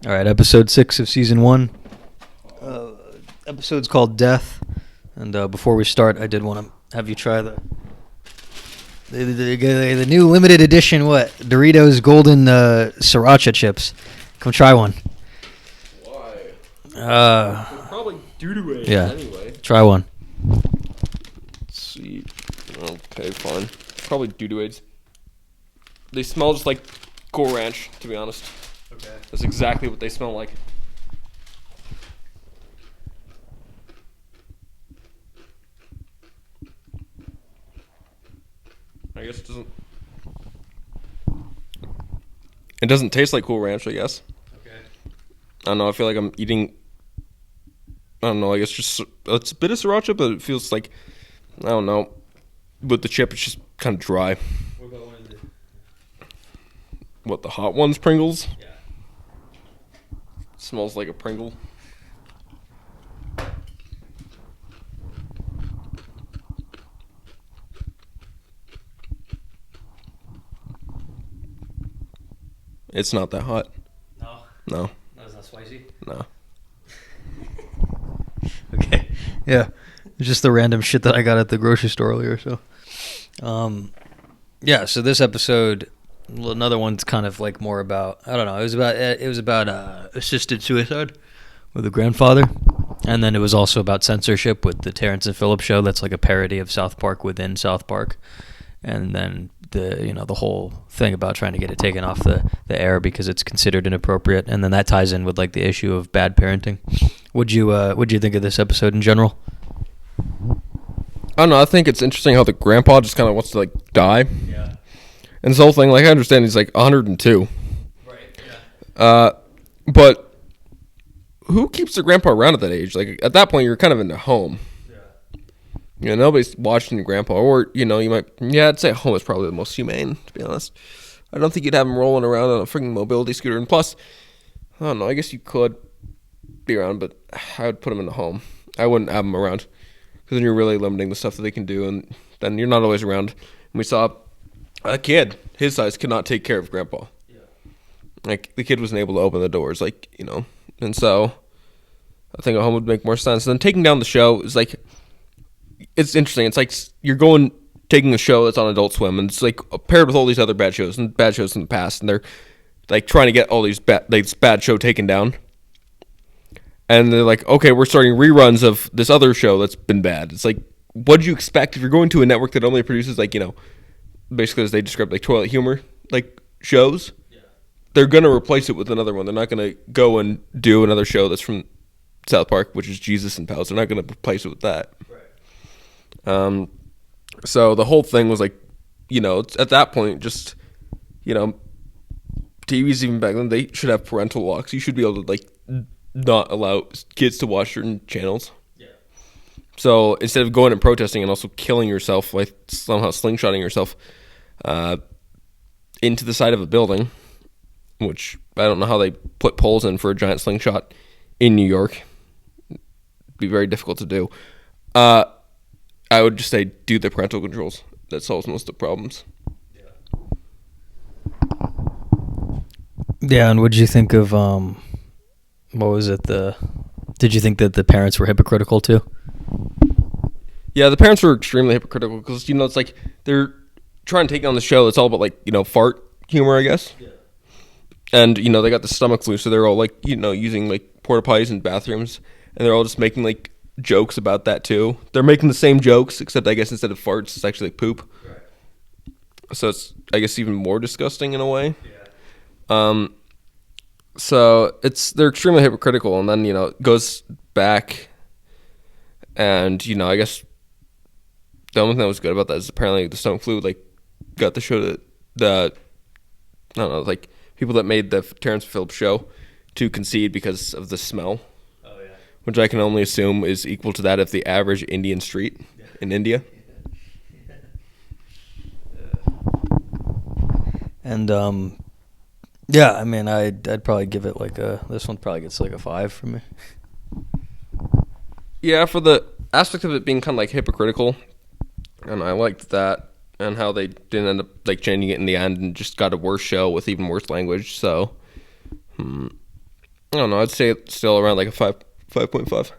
All right, episode 6 of season 1. Episode's called Death. And before we start, I did want to have you try the new limited edition, Doritos Golden Sriracha chips. Come try one. Why? They're probably doo-doo eggs anyway. Try one. Let's see. Okay, fine. Probably doo-doo eggs. They smell just like Cool Ranch, to be honest. Okay. That's exactly what they smell like. I guess it doesn't taste like Cool Ranch, I guess. Okay. I don't know, I feel like I'm eating, I don't know, I guess just, it's a bit of sriracha, but it feels like, I don't know, with the chip, it's just kind of dry. What about one of the... What, the hot ones, Pringles? Yeah. Smells like a Pringle. It's not that hot. No? No. No, it's not spicy? No. Okay. Yeah. It's just the random shit that I got at the grocery store earlier, so. Yeah, so this episode, another one's kind of like more about, I don't know, it was about assisted suicide with a grandfather. And then it was also about censorship with the Terrence and Phillips show. That's like a parody of South Park within South Park. And then the whole thing about trying to get it taken off the air because it's considered inappropriate. And then that ties in with like the issue of bad parenting. What'd you think of this episode in general? I don't know, I think it's interesting how the grandpa just kind of wants to, like, die. Yeah. And this whole thing, like, I understand he's, like, 102. Right, yeah. But who keeps their grandpa around at that age? Like, at that point, you're kind of in the home. Yeah. You know, nobody's watching your grandpa. Or, you know, you might... Yeah, I'd say home is probably the most humane, to be honest. I don't think you'd have him rolling around on a freaking mobility scooter. And plus, I don't know, I guess you could be around, but I would put him in the home. I wouldn't have him around. Because then you're really limiting the stuff that they can do, and then you're not always around. And we saw a kid, his size, could not take care of grandpa. Yeah. Like, the kid wasn't able to open the doors, like, you know. And so, I think a home would make more sense. And then taking down the show is, like, it's interesting. It's like you're taking a show that's on Adult Swim, and it's, like, paired with all these other bad shows in the past, and they're, like, trying to get all these bad show taken down. And they're like, okay, we're starting reruns of this other show that's been bad. It's like, what do you expect if you're going to a network that only produces, like, you know, basically as they describe, like, toilet humor, like, shows? Yeah. They're going to replace it with another one. They're not going to go and do another show that's from South Park, which is Jesus and Pals. They're not going to replace it with that. Right. So the whole thing was, like, you know, at that point, just, you know, TVs even back then, they should have parental locks. You should be able to, like, not allow kids to watch certain channels. Yeah. So instead of going and protesting and also killing yourself, like somehow slingshotting yourself into the side of a building, which I don't know how they put poles in for a giant slingshot in New York. It'd be very difficult to do. I would just say do the parental controls. That solves most of the problems. Yeah, and what did you think of what was it? Did you think that the parents were hypocritical too? Yeah, the parents were extremely hypocritical because, you know, it's like they're trying to take on the show. It's all about, like, you know, fart humor, I guess. Yeah. And, you know, they got the stomach flu, so they're all, like, you know, using, like, porta potties in bathrooms, and they're all just making, like, jokes about that too. They're making the same jokes, except I guess instead of farts, it's actually like poop. Right. So it's, I guess, even more disgusting in a way. Yeah. So they're extremely hypocritical, and then, you know, it goes back, and, you know, I guess the only thing that was good about that is apparently the stomach flu, like, got the show I don't know, like, people that made the Terrence Phillips show to concede because of the smell. Oh, yeah. Which I can only assume is equal to that of the average Indian street in India. And, yeah, I mean, I'd probably give it like this one probably gets like a 5 from me. Yeah, for the aspect of it being kind of like hypocritical, and I liked that, and how they didn't end up like changing it in the end and just got a worse show with even worse language. So, don't know. I'd say it's still around like a 5.5.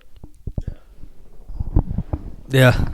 Yeah.